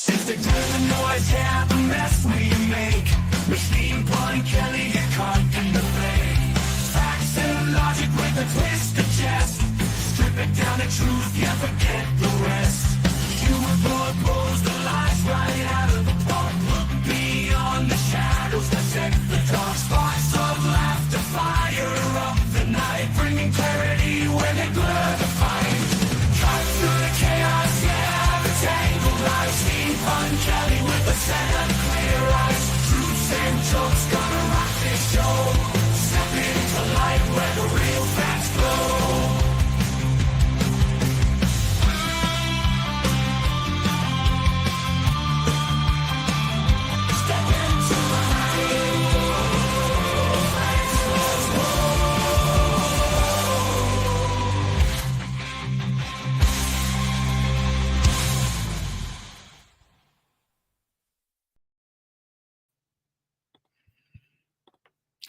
Since the noise, yeah, the mess we make. Machine Pun Kelly get caught in the fake. Facts and logic with a twist of chest. Strip it down to truth, yeah, forget the rest. Human blood pulls the lies right out of the park. Look beyond the shadows that set the dark. Sparks of laughter fire up the night, bringing clarity where they blur the fight. Cut through the chaos, yeah, the tangled lies. Steve Pun Kelly with a set of clear eyes. Truths and jokes gonna rock this show. Step into light where the real facts flow.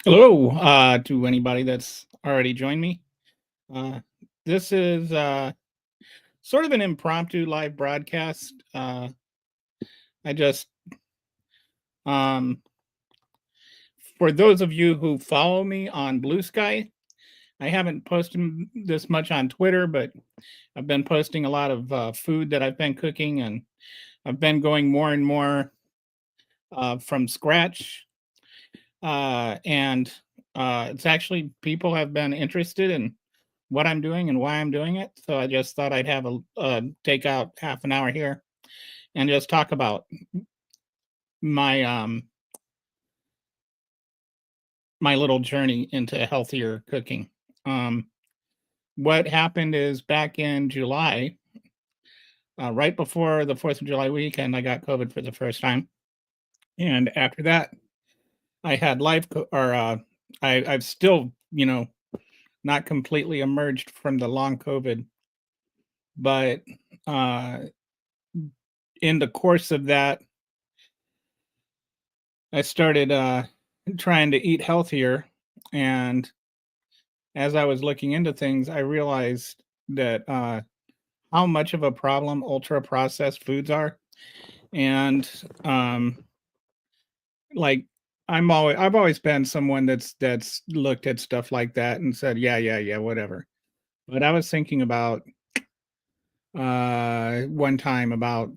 Hello to anybody that's already joined me. This is sort of an impromptu live broadcast. I just, for those of you who follow me on Blue Sky, I haven't posted this much on Twitter, but I've been posting a lot of food that I've been cooking, and I've been going more and more from scratch. And it's actually, people have been interested in what I'm doing and why I'm doing it. So I just thought I'd have take out half an hour here and just talk about my my little journey into healthier cooking. What happened is back in July, right before the 4th of July weekend, I got COVID for the first time. And after that, I had I've still, not completely emerged from the long COVID, but in the course of that, I started trying to eat healthier. And as I was looking into things, I realized that how much of a problem ultra processed foods are. And like I've always been someone that's looked at stuff like that and said, yeah, whatever. But I was thinking about one time about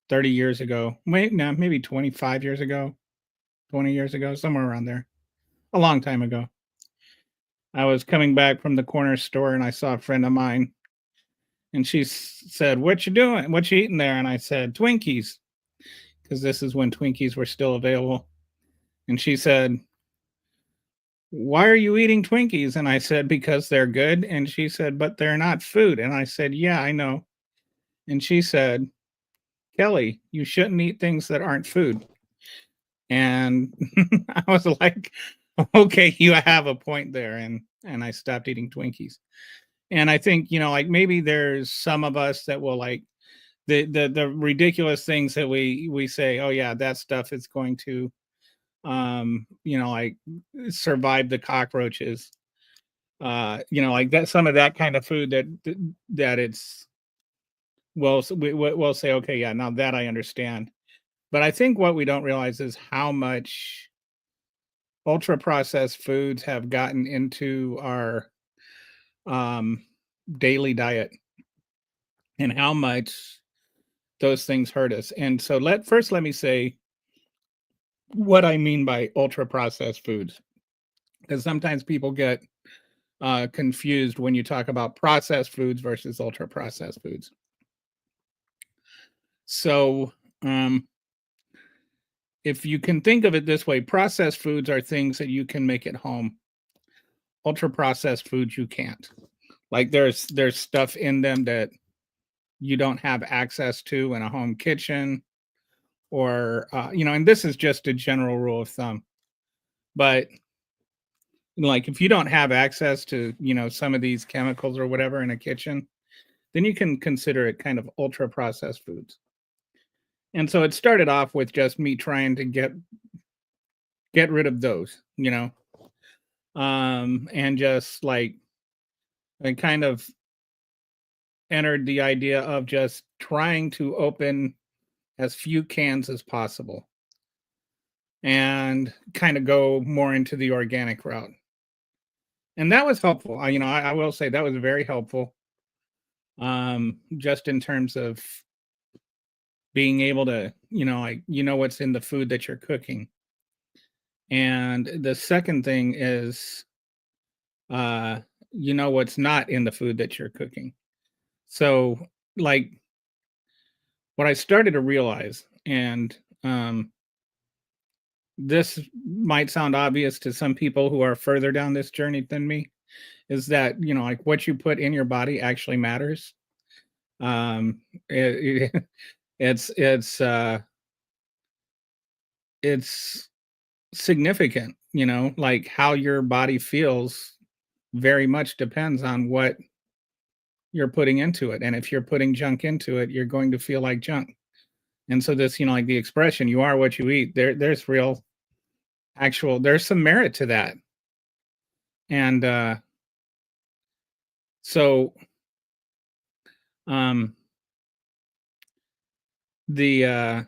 30 years ago, maybe 25 years ago, 20 years ago, somewhere around there, a long time ago. I was coming back from the corner store and I saw a friend of mine, and she said, "What you doing? What you eating there?" And I said, "Twinkies," because this is when Twinkies were still available. And she said, "Why are you eating Twinkies?" And I said, "Because they're good." And she said, "But they're not food." And I said, "Yeah, I know." And she said, "Kelly, you shouldn't eat things that aren't food." And I was like, okay, you have a point there. And I stopped eating Twinkies. And I think, like maybe there's some of us that will like the ridiculous things that we say, oh yeah, that stuff is going to like survive the cockroaches. Like that, some of that kind of food that it's, well, we'll say, okay, yeah, now that I understand. But I think what we don't realize is how much ultra processed foods have gotten into our daily diet and how much those things hurt us. And so let me say what I mean by ultra processed foods, because sometimes people get confused when you talk about processed foods versus ultra processed foods. So if you can think of it this way, processed foods are things that you can make at home. Ultra processed foods you can't. Like there's stuff in them that you don't have access to in a home kitchen, or and this is just a general rule of thumb. But like if you don't have access to some of these chemicals or whatever in a kitchen, then you can consider it kind of ultra processed foods. And so it started off with just me trying to get rid of those, and just like I kind of entered the idea of just trying to open as few cans as possible and kind of go more into the organic route. And that was helpful. I will say that was very helpful. Just in terms of being able to, like, what's in the food that you're cooking. And the second thing is, uh, what's not in the food that you're cooking. So, like, what I started to realize, and this might sound obvious to some people who are further down this journey than me, is that, like, what you put in your body actually matters. Um, it, it's it's uh it's significant, like how your body feels very much depends on what you're putting into it. And if you're putting junk into it, you're going to feel like junk. And so this, like the expression, you are what you eat, there's real actual there's some merit to that. And so um the uh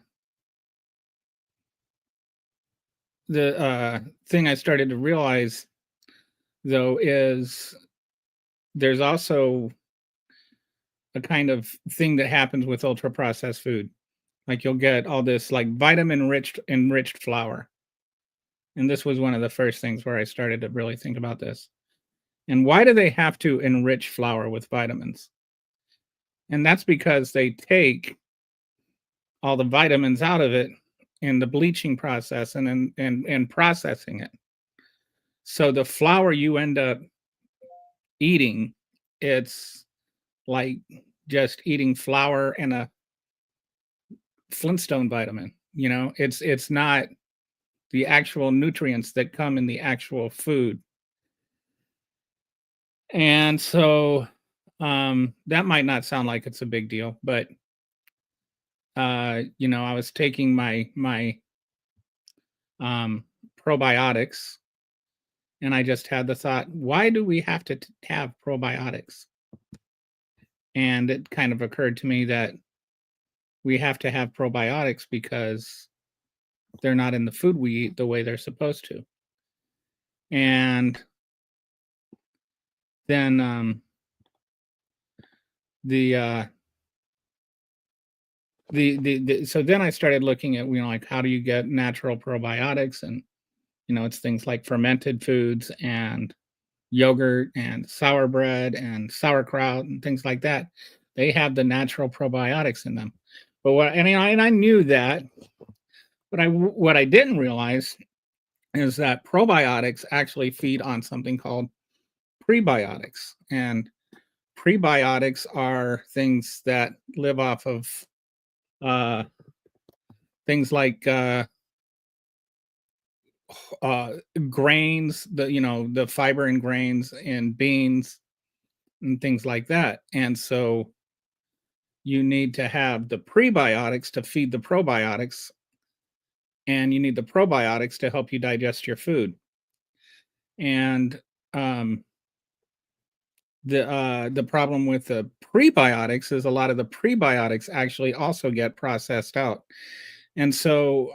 the thing I started to realize though is there's also a kind of thing that happens with ultra processed food. Like you'll get all this like vitamin enriched flour. And this was one of the first things where I started to really think about this. And why do they have to enrich flour with vitamins? And that's because they take all the vitamins out of it in the bleaching process and processing it. So the flour you end up eating, it's like just eating flour and a Flintstone vitamin. It's not the actual nutrients that come in the actual food. And so that might not sound like it's a big deal, but I was taking my probiotics, and I just had the thought, why do we have to have probiotics? And it kind of occurred to me that we have to have probiotics because they're not in the food we eat the way they're supposed to. And then so then I started looking at, like, how do you get natural probiotics? And it's things like fermented foods and yogurt and sour bread and sauerkraut and things like that. They have the natural probiotics in them. But I knew that, but what I didn't realize is that probiotics actually feed on something called prebiotics. And prebiotics are things that live off of things like grains, the fiber in grains and beans and things like that. And so you need to have the prebiotics to feed the probiotics, and you need the probiotics to help you digest your food. And the problem with the prebiotics is a lot of the prebiotics actually also get processed out. And so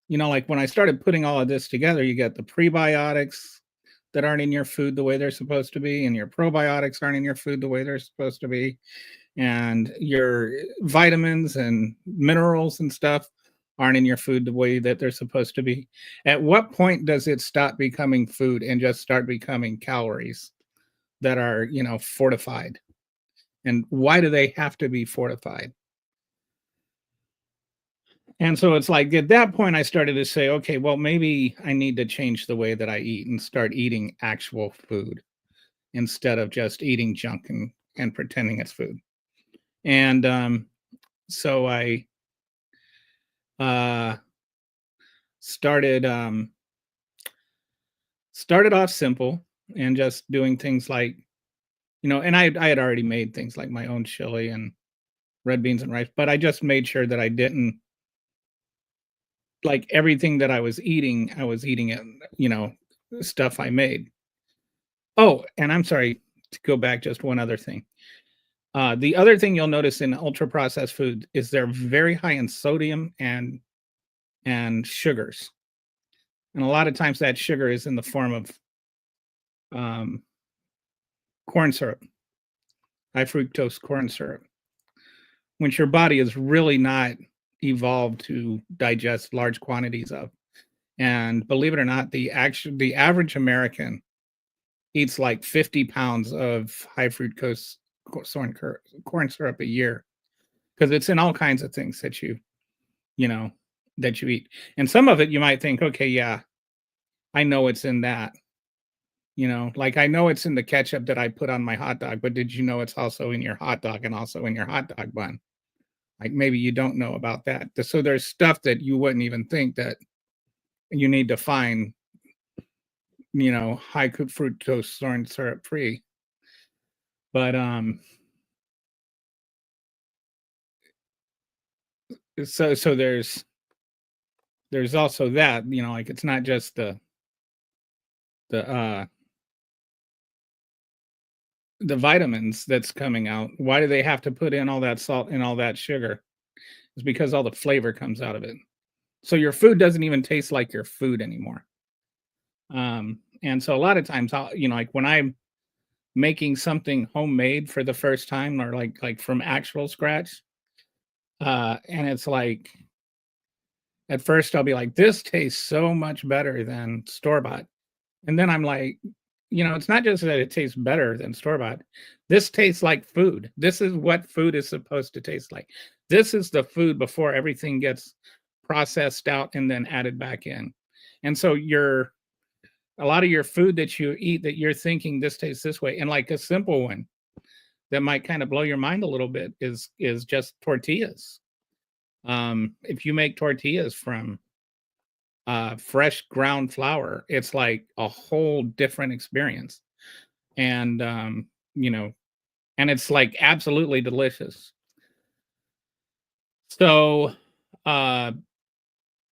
like when I started putting all of this together, you get the prebiotics that aren't in your food the way they're supposed to be, and your probiotics aren't in your food the way they're supposed to be, and your vitamins and minerals and stuff aren't in your food the way that they're supposed to be. At what point does it stop becoming food and just start becoming calories that are, fortified? And why do they have to be fortified? And so it's like at that point, I started to say, okay, well, maybe I need to change the way that I eat and start eating actual food instead of just eating junk and pretending it's food. And so I started off simple and just doing things like, and I had already made things like my own chili and red beans and rice, but I just made sure that I didn't, like, everything that I was eating it, stuff I made. Oh, and I'm sorry, to go back just one other thing. The other thing you'll notice in ultra processed food is they're very high in sodium and sugars, and a lot of times that sugar is in the form of um, corn syrup, high fructose corn syrup, which your body is really not evolved to digest large quantities of. And believe it or not, the average American eats like 50 pounds of high fructose corn syrup a year because it's in all kinds of things that you know that you eat. And some of it you might think, okay, yeah, I know it's in that. Like I know it's in the ketchup that I put on my hot dog, but did you know it's also in your hot dog and also in your hot dog bun? Like maybe you don't know about that. So there's stuff that you wouldn't even think that you need to find, high fructose corn syrup free. But so there's also that, like it's not just the the vitamins that's coming out. Why do they have to put in all that salt and all that sugar? It's because all the flavor comes out of it. So your food doesn't even taste like your food anymore. And so a lot of times like when I'm making something homemade for the first time or like from actual scratch, and it's like at first I'll be like, this tastes so much better than store bought. And then I'm like, it's not just that it tastes better than store bought. This tastes like food. This is what food is supposed to taste like. This is the food before everything gets processed out and then added back in. And so a lot of your food that you eat that you're thinking this tastes this way, and like a simple one that might kind of blow your mind a little bit is just tortillas. If you make tortillas from fresh ground flour, it's like a whole different experience. And and it's like absolutely delicious. So uh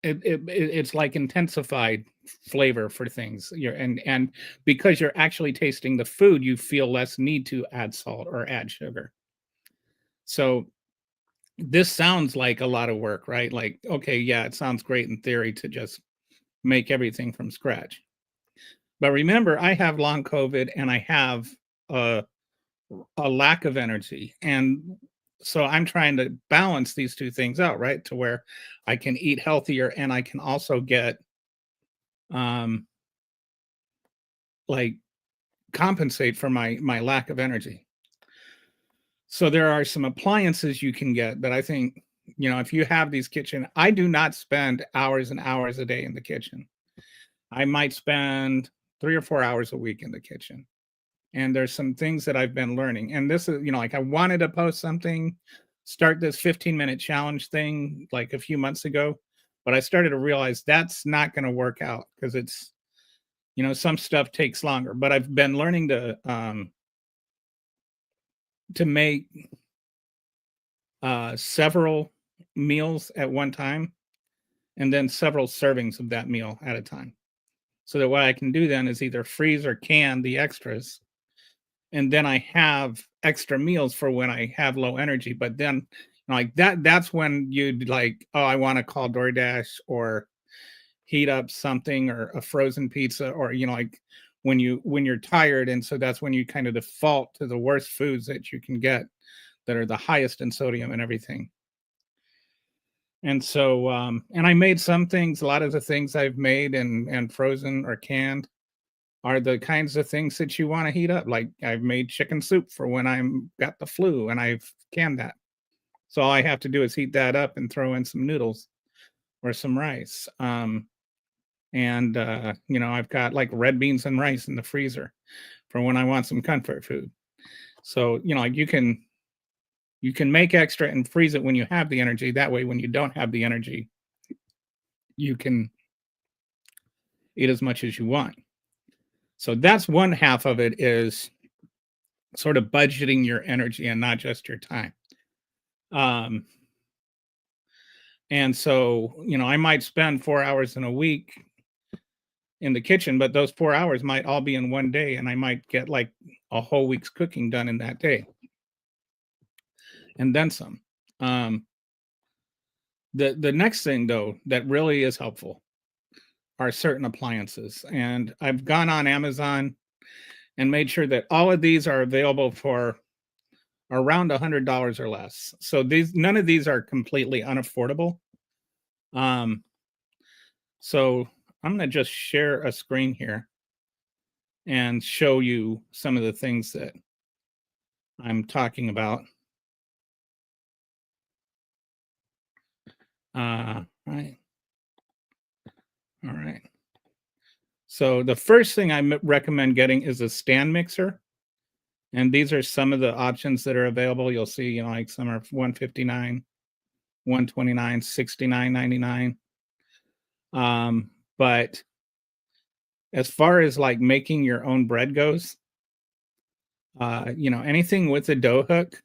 it's like intensified flavor for things. And because you're actually tasting the food, you feel less need to add salt or add sugar. So this sounds like a lot of work, right? Like, okay, yeah, it sounds great in theory to just make everything from scratch. But remember, I have long COVID and I have a, a lack of energy. And so I'm trying to balance these two things out, right? To where I can eat healthier and I can also get um like compensate for my lack of energy. So there are some appliances you can get that I think, if you have these kitchen, I do not spend hours and hours a day in the kitchen. I might spend 3 or 4 hours a week in the kitchen. And there's some things that I've been learning. And this is, like I wanted to post something, start this 15-minute challenge thing like a few months ago, but I started to realize that's not going to work out because it's, some stuff takes longer. But I've been learning to make several meals at one time and then several servings of that meal at a time. So that what I can do then is either freeze or can the extras. And then I have extra meals for when I have low energy. But then like that's when you'd like, oh, I want to call DoorDash or heat up something or a frozen pizza or like when you're tired. And so that's when you kind of default to the worst foods that you can get that are the highest in sodium and everything. And so and I made some things, a lot of the things I've made and frozen or canned are the kinds of things that you want to heat up. Like I've made chicken soup for when I'm got the flu and I've canned that. So all I have to do is heat that up and throw in some noodles or some rice. And I've got like red beans and rice in the freezer for when I want some comfort food. So, like you can make extra and freeze it when you have the energy. That way when you don't have the energy, you can eat as much as you want. So that's one half of it is sort of budgeting your energy and not just your time. Um, and so, I might spend 4 hours in a week in the kitchen, but those 4 hours might all be in one day, and I might get like a whole week's cooking done in that day. and then some. The next thing though that really is helpful are certain appliances, and I've gone on Amazon and made sure that all of these are available for around $100 or less. So none of these are completely unaffordable. Um, so I'm gonna just share a screen here and show you some of the things that I'm talking about. Right. All right. So the first thing I recommend getting is a stand mixer. And these are some of the options that are available. You'll see, like some are 159, 129, 69.99. But as far as like making your own bread goes, anything with a dough hook,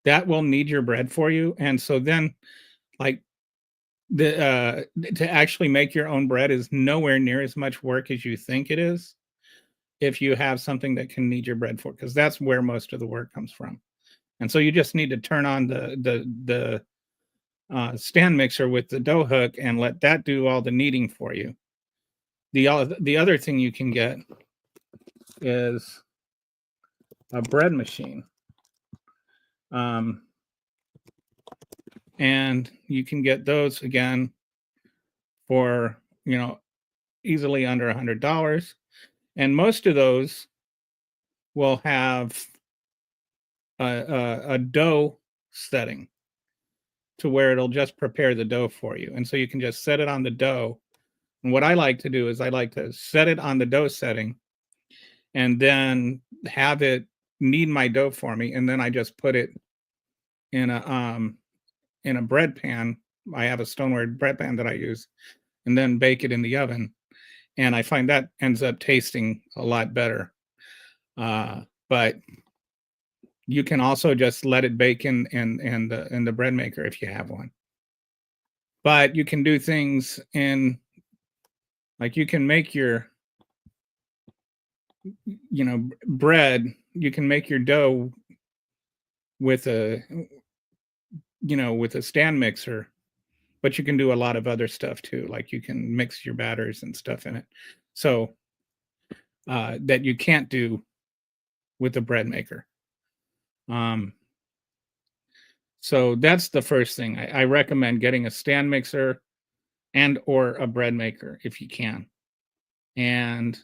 that will knead your bread for you. And so then, like, to actually make your own bread is nowhere near as much work as you think it is if you have something that can knead your bread for, because that's where most of the work comes from. And so you just need to turn on the stand mixer with the dough hook and let that do all the kneading for you. The other thing you can get is a bread machine. And you can get those again for, easily under $100. And most of those will have a dough setting to where it'll just prepare the dough for you. And so you can just set it on the dough. And what I like to do is I like to set it on the dough setting and then have it knead my dough for me. And then I just put it in a bread pan. I have a stoneware bread pan that I use, and then bake it in the oven. And I find that ends up tasting a lot better. But you can also just let it bake in the bread maker if you have one. But you can do things like you can make your bread. You can make your dough with a stand mixer, but you can do a lot of other stuff too. Like you can mix your batters and stuff in it, so that you can't do with a bread maker. So that's the first thing. I recommend getting a stand mixer and or a bread maker if you can. And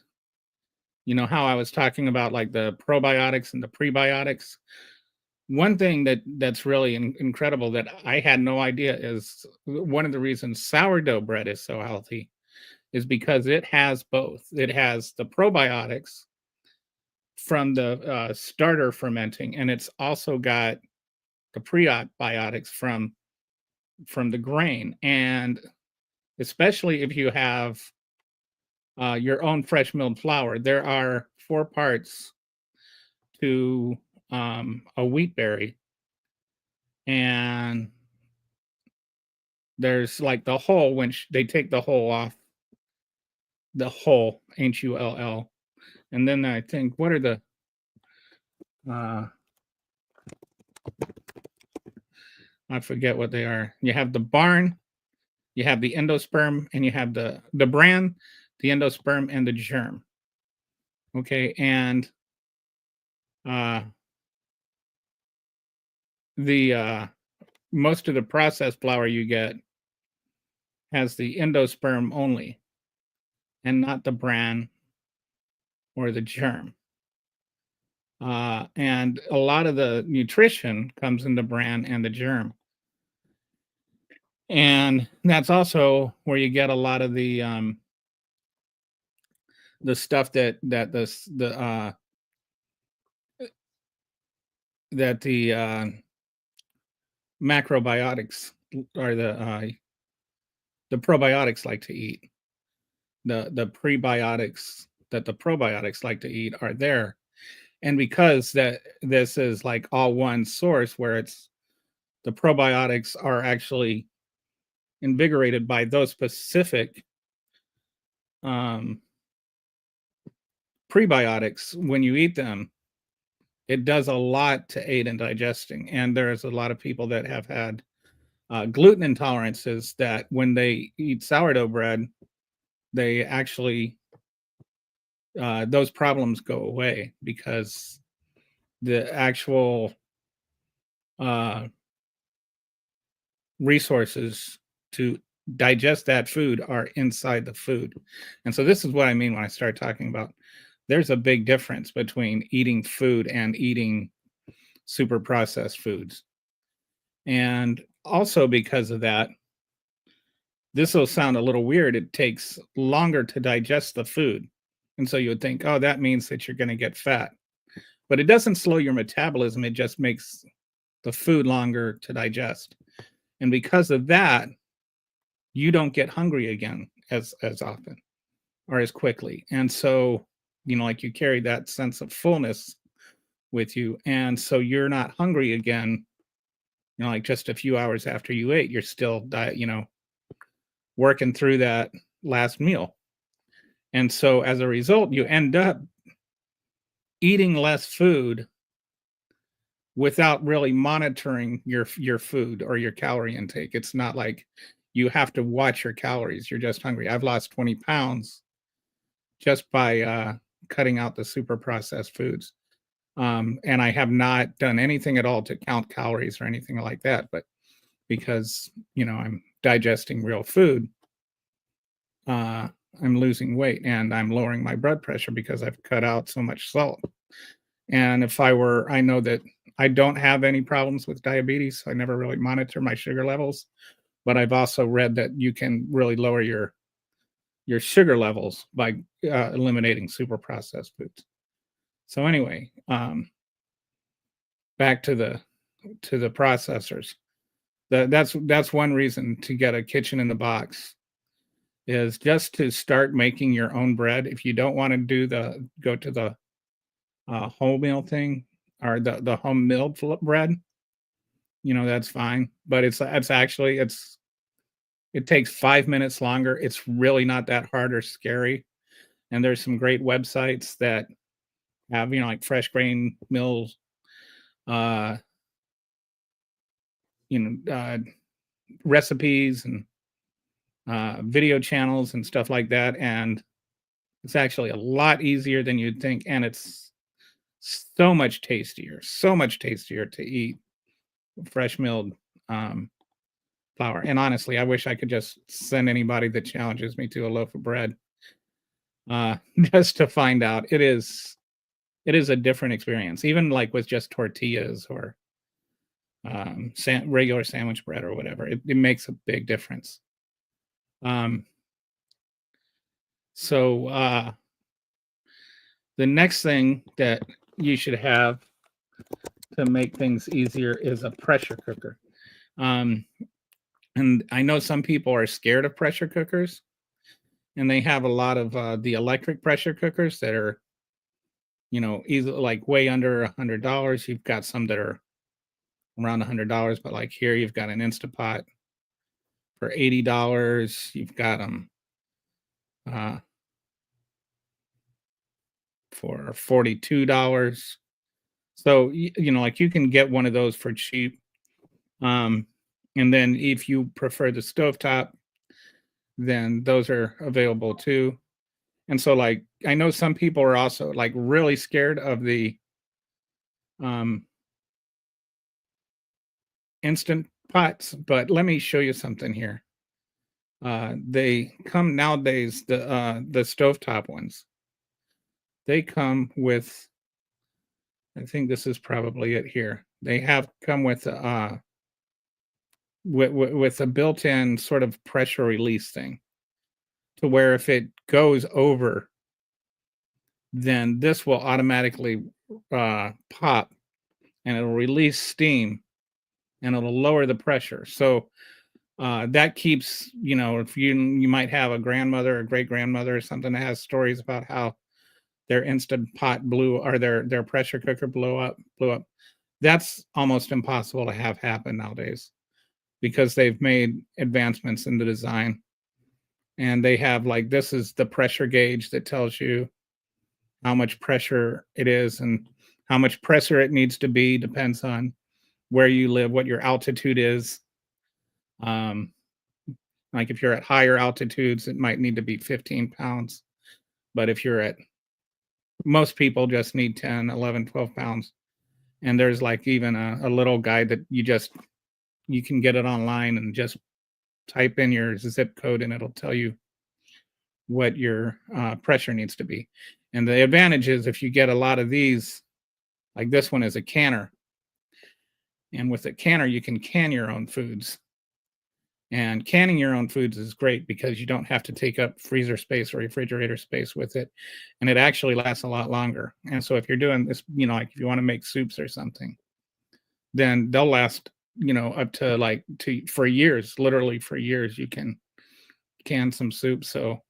how I was talking about like the probiotics and the prebiotics. One thing that's really incredible that I had no idea is one of the reasons sourdough bread is so healthy is because it has both. It has the probiotics from the starter fermenting, and it's also got the prebiotics from the grain. And especially if you have your own fresh milled flour, there are 4 parts to a wheat berry, and there's like the hull, which they take the hull off, the hull, HULL, and then I think what are the I forget what they are. You have the barn, you have the endosperm, and you have the bran, the endosperm, and the germ. Okay, and the most of the processed flour you get has the endosperm only and not the bran or the germ. And a lot of the nutrition comes in the bran and the germ. And that's also where you get a lot of the stuff that the macrobiotics or the probiotics like to eat. The prebiotics that the probiotics like to eat are there. And because this is like all one source where it's the probiotics are actually invigorated by those specific prebiotics when you eat them, it does a lot to aid in digesting. And there's a lot of people that have had gluten intolerances that when they eat sourdough bread, they actually those problems go away because the actual uh, resources to digest that food are inside the food. And so this is what I mean when I start talking about there's a big difference between eating food and eating super processed foods. And also because of that, this will sound a little weird. It takes longer to digest the food. And so you would think, oh, that means that you're going to get fat. But it doesn't slow your metabolism. It just makes the food longer to digest. And because of that, you don't get hungry again as often or as quickly. And so, like you carry that sense of fullness with you. And so you're not hungry again, like just a few hours after you ate, you're still, working through that last meal. And so as a result, you end up eating less food without really monitoring your food or your calorie intake. It's not like you have to watch your calories. You're just hungry. I've lost 20 pounds just by cutting out the super processed foods. And I have not done anything at all to count calories or anything like that. But because, I'm digesting real food, I'm losing weight and I'm lowering my blood pressure because I've cut out so much salt. And I know that I don't have any problems with diabetes. So I never really monitor my sugar levels, but I've also read that you can really lower your sugar levels by eliminating super processed foods. So anyway, back to the processors. That's one reason to get a kitchen in the box is just to start making your own bread. If you don't want to go to the wholemeal thing or the home milled bread, that's fine. But it takes 5 minutes longer. It's really not that hard or scary. And there's some great websites that have, like Fresh Grain Mills, recipes and video channels and stuff like that. And it's actually a lot easier than you'd think. And it's so much tastier to eat fresh milled flour. And honestly, I wish I could just send anybody that challenges me to a loaf of bread just to find out. It is a different experience, even like with just tortillas or regular sandwich bread or whatever. It makes a big difference. So the next thing that you should have to make things easier is a pressure cooker. And I know some people are scared of pressure cookers, and they have a lot of the electric pressure cookers that are, easily like way under $100. You've got some that are around $100, but like here you've got an Instapot for $80. You've got them for $42. So like you can get one of those for cheap. And then if you prefer the stovetop, then those are available too. And so like I know some people are also like really scared of the instant pots, but let me show you something here. They come nowadays, the stovetop ones. They come with, I think this is probably it here. They have come with a built-in sort of pressure release thing, to where if it goes over, then this will automatically pop and it'll release steam and it'll lower the pressure. So that keeps, if you might have a grandmother or great grandmother or something that has stories about how their Instant Pot blew or their pressure cooker blew up. That's almost impossible to have happen nowadays because they've made advancements in the design. And they have this is the pressure gauge that tells you how much pressure it is. And how much pressure it needs to be depends on where you live, what your altitude is. Um, like if you're at higher altitudes, it might need to be 15 pounds. But if you're at, most people just need 10, 11, 12 pounds. And there's like even a little guide that you can get it online and just type in your zip code and it'll tell you what your pressure needs to be. And the advantage is if you get a lot of these, like this one is a canner. And with a canner, you can can your own foods. And canning your own foods is great because you don't have to take up freezer space or refrigerator space with it. And it actually lasts a lot longer. And so if you're doing this, like if you want to make soups or something, then they'll last, up to for years, literally for years, you can can some soup. So,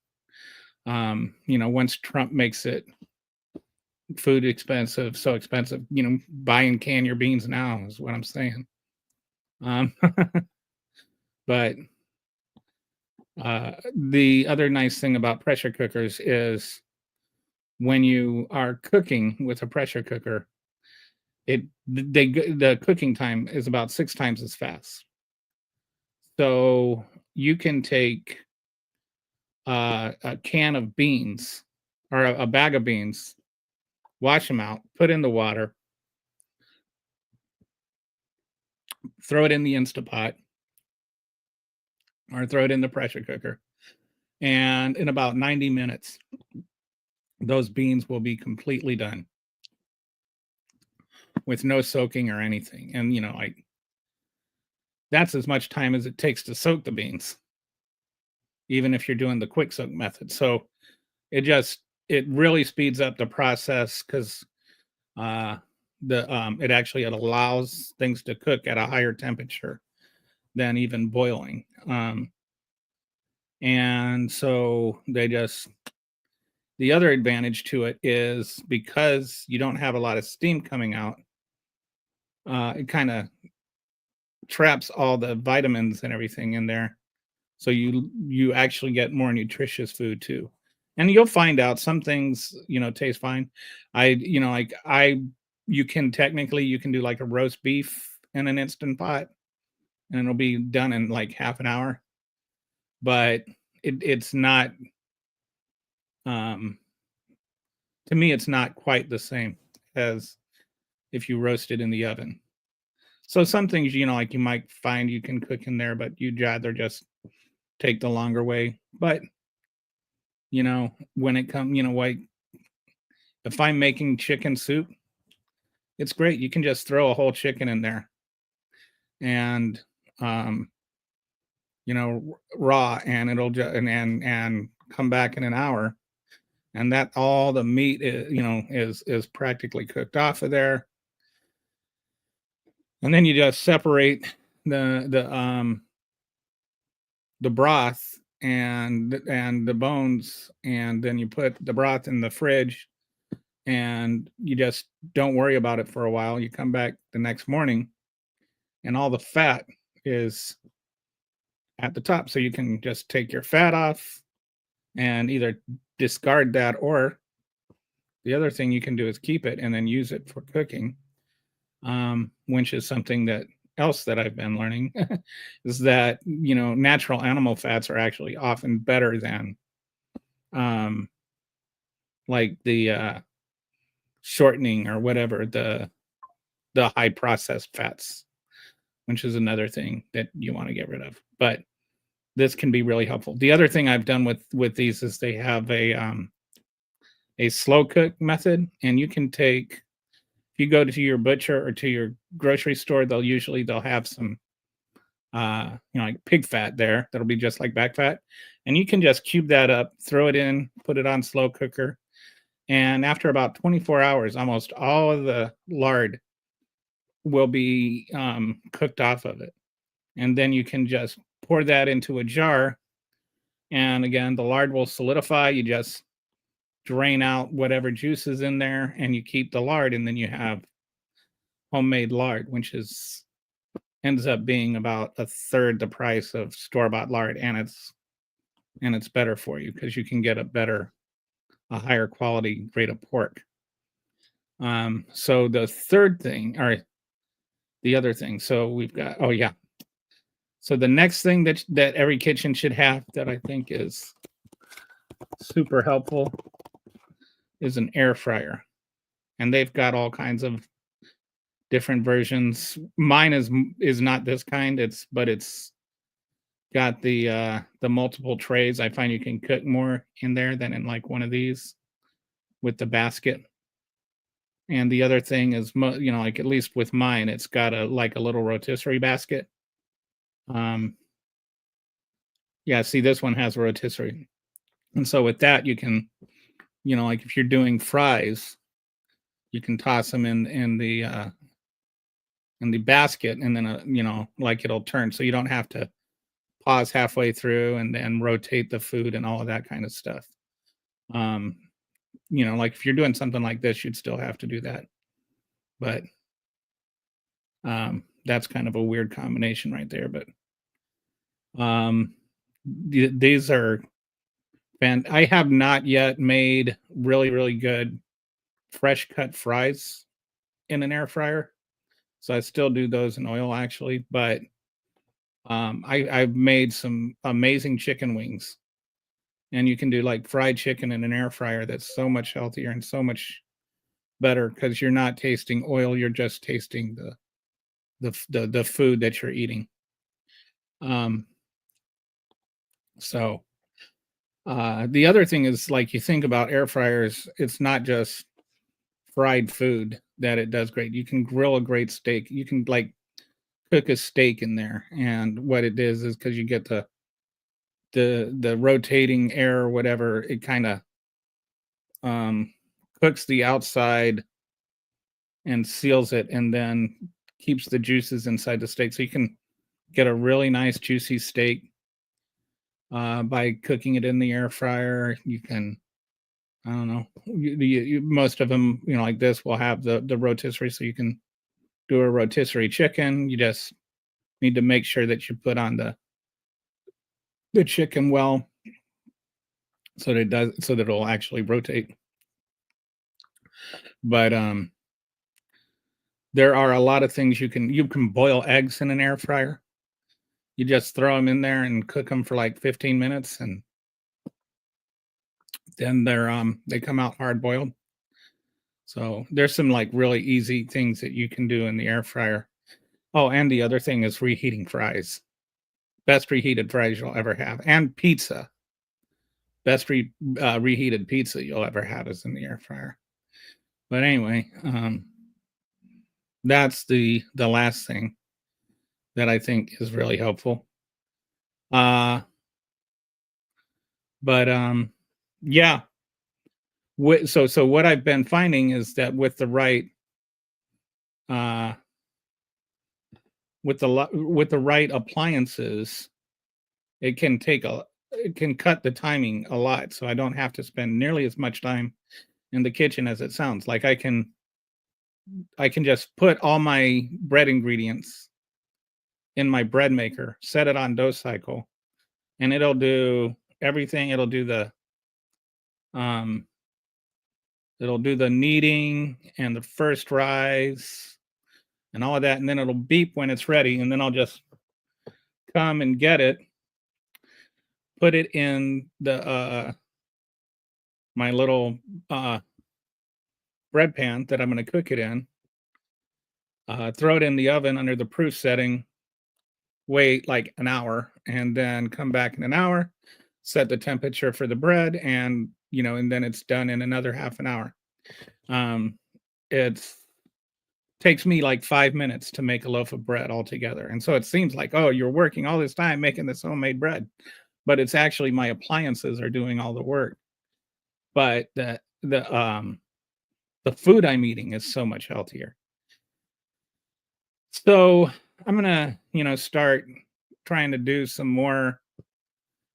once Trump makes it food expensive, so expensive, buy and can your beans now is what I'm saying. But the other nice thing about pressure cookers is when you are cooking with a pressure cooker, the cooking time is about 6 times as fast. So you can take a can of beans or a bag of beans, wash them out, put in the water, throw it in the Instapot or throw it in the pressure cooker. And in about 90 minutes, those beans will be completely done with no soaking or anything. And, that's as much time as it takes to soak the beans, even if you're doing the quick soak method. So it really speeds up the process because it actually allows things to cook at a higher temperature than even boiling. And so the other advantage to it is because you don't have a lot of steam coming out, it kind of traps all the vitamins and everything in there. So you actually get more nutritious food too. And you'll find out some things, taste fine. You can do like a roast beef in an Instant Pot and it'll be done in like half an hour. But it's not, to me, it's not quite the same as if you roast it in the oven. So some things, like you might find you can cook in there, but you'd rather just take the longer way. But, when it comes, like if I'm making chicken soup, it's great. You can just throw a whole chicken in there and, raw, and it'll just, and come back in an hour. And that all the meat is practically cooked off of there. And then you just separate the broth and the bones, and then you put the broth in the fridge and you just don't worry about it for a while. You come back the next morning and all the fat is at the top. So you can just take your fat off and either discard that, or the other thing you can do is keep it and then use it for cooking. Which is something else that I've been learning is that, natural animal fats are actually often better than like the shortening or whatever, the high processed fats, which is another thing that you want to get rid of. But this can be really helpful. The other thing I've done with these is they have a slow cook method, and you can take, if you go to your butcher or to your grocery store, they'll have some like pig fat there that'll be just like back fat, and you can just cube that up, throw it in, put it on slow cooker, and after about 24 hours, almost all of the lard will be cooked off of it. And then you can just pour that into a jar, and again, the lard will solidify. You just drain out whatever juice is in there and you keep the lard, and then you have homemade lard, which ends up being about a third the price of store-bought lard, and it's better for you because you can get a higher quality grade of pork. So the third thing, or the other thing, so we've got, oh yeah. So the next thing that every kitchen should have that I think is super helpful is an air fryer. And they've got all kinds of different versions. Mine is not this kind, but it's got the multiple trays. I find you can cook more in there than in like one of these with the basket. And the other thing is, like at least with mine, it's got a little rotisserie basket. Yeah, see, this one has a rotisserie, and so with that, you can, like if you're doing fries, you can toss them in the basket, and then like it'll turn, so you don't have to pause halfway through and then rotate the food and all of that kind of stuff. Like if you're doing something like this, you'd still have to do that, but that's kind of a weird combination right there. But these are, and I have not yet made really, really good fresh cut fries in an air fryer. So I still do those in oil actually, but I've made some amazing chicken wings, and you can do like fried chicken in an air fryer. That's so much healthier and so much better because you're not tasting oil. You're just tasting the food that you're eating. So the other thing is, like, you think about air fryers, it's not just fried food that it does great. You can grill a great steak. You can like cook a steak in there, and what it is because you get the rotating air or whatever, it kind of cooks the outside and seals it, and then keeps the juices inside the steak, so you can get a really nice juicy steak by cooking it in the air fryer. You can, I don't know, most of them, like this, will have the rotisserie, so you can do a rotisserie chicken. You just need to make sure that you put on the chicken well, so that it'll actually rotate. But there are a lot of things you can boil eggs in an air fryer. You just throw them in there and cook them for like 15 minutes, and then they come out hard boiled. So there's some like really easy things that you can do in the air fryer. Oh, and the other thing is reheating fries. Best reheated fries you'll ever have, and pizza. Best reheated pizza you'll ever have is in the air fryer. But anyway, that's the last thing that I think is really helpful. But yeah. So what I've been finding is that with the right with the right appliances, it can cut the timing a lot, so I don't have to spend nearly as much time in the kitchen as it sounds. Like I can just put all my bread ingredients in my bread maker, set it on dose cycle, and it'll do everything. It'll do the kneading and the first rise and all of that, and then it'll beep when it's ready, and then I'll just come and get it, put it in the my little bread pan that I'm going to cook it in, throw it in the oven under the proof setting, wait like an hour, and then come back in an hour, set the temperature for the bread, and and then it's done in another half an hour. It takes me like 5 minutes to make a loaf of bread altogether, and so it seems like, oh, you're working all this time making this homemade bread, but it's actually my appliances are doing all the work. But the food I'm eating is so much healthier. So I'm gonna, start trying to do some more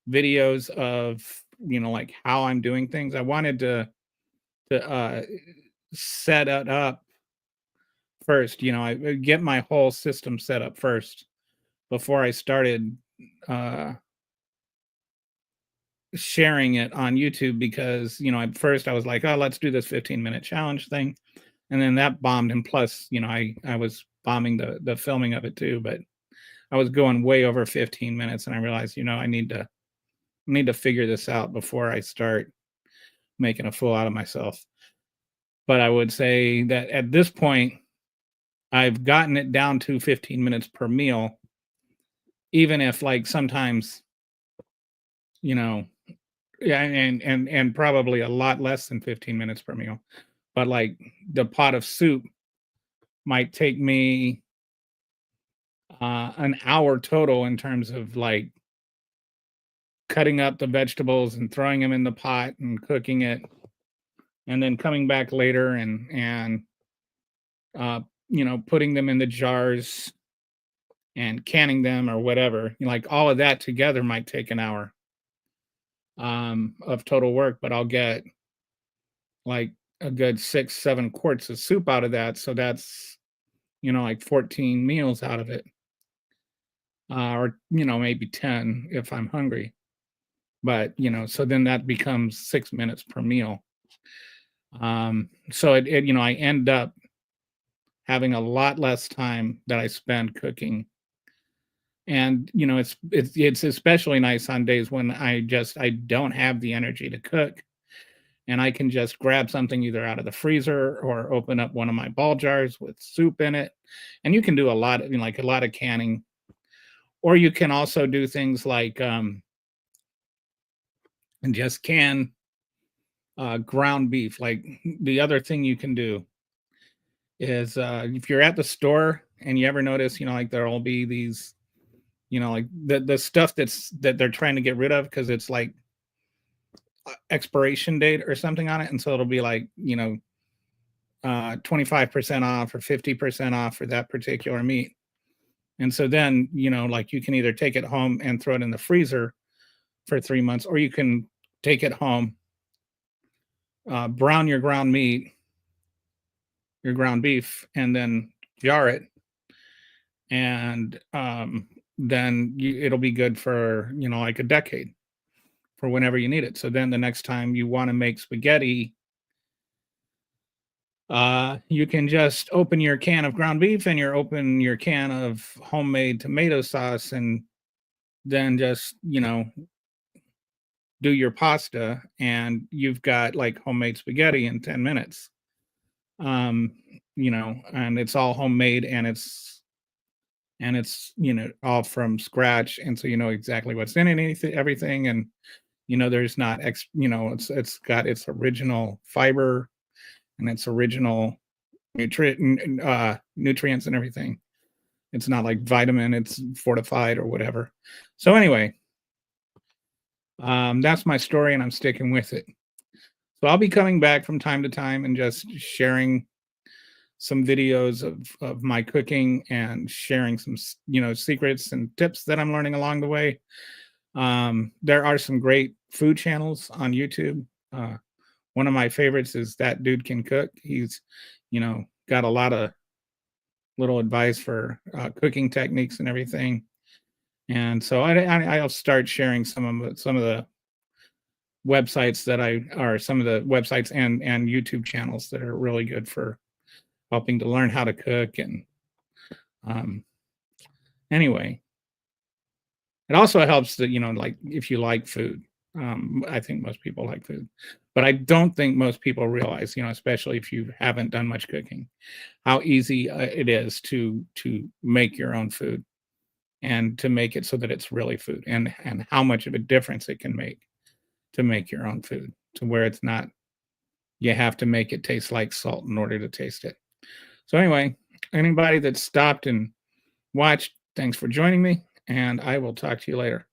videos of, like how I'm doing things. I wanted to set it up first. I get my whole system set up first before I started sharing it on YouTube, because at first I was like, oh, let's do this 15-minute challenge thing, and then that bombed. And plus, I was bombing the filming of it too, but I was going way over 15 minutes, and I realized, I need to figure this out before I start making a fool out of myself. But I would say that at this point, I've gotten it down to 15 minutes per meal, even if like sometimes, yeah, and probably a lot less than 15 minutes per meal. But like the pot of soup might take me an hour total in terms of like cutting up the vegetables and throwing them in the pot and cooking it, and then coming back later and putting them in the jars and canning them or whatever. Like all of that together might take an hour of total work, but I'll get like a good 6-7 quarts of soup out of that. So that's like 14 meals out of it, or maybe 10 if I'm hungry. But so then that becomes 6 minutes per meal. So it I end up having a lot less time that I spend cooking. And it's especially nice on days when I don't have the energy to cook, and I can just grab something either out of the freezer or open up one of my ball jars with soup in it. And you can do a lot of like a lot of canning, or you can also do things like and just can ground beef. Like the other thing you can do is if you're at the store and you ever notice, like there'll be these, like the stuff that they're trying to get rid of because it's like expiration date or something on it, and so it'll be like 25% off or 50% off for that particular meat. And so then like you can either take it home and throw it in the freezer for 3 months, or you can take it home, brown your ground meat, your ground beef, and then jar it, and then it'll be good for like a decade, for whenever you need it. So then the next time you want to make spaghetti, you can just open your can of ground beef and open your can of homemade tomato sauce, and then just do your pasta, and you've got like homemade spaghetti in 10 minutes. And it's all homemade, and it's all from scratch, and so exactly what's in it, everything. And there's not it's got its original fiber and its original nutrients and everything. It's not like vitamin, it's fortified or whatever. So anyway, that's my story, and I'm sticking with it. So I'll be coming back from time to time and just sharing some videos of my cooking and sharing some secrets and tips that I'm learning along the way. There are some great food channels on YouTube. One of my favorites is That Dude Can Cook. He's got a lot of little advice for cooking techniques and everything. And so I'll start sharing some of the websites some of the websites and YouTube channels that are really good for helping to learn how to cook. And anyway, it also helps that like if you like food. I think most people like food, but I don't think most people realize, especially if you haven't done much cooking, how easy it is to make your own food, and to make it so that it's really food, and how much of a difference it can make to make your own food, to where it's not, you have to make it taste like salt in order to taste it. So anyway, anybody that stopped and watched, thanks for joining me, and I will talk to you later.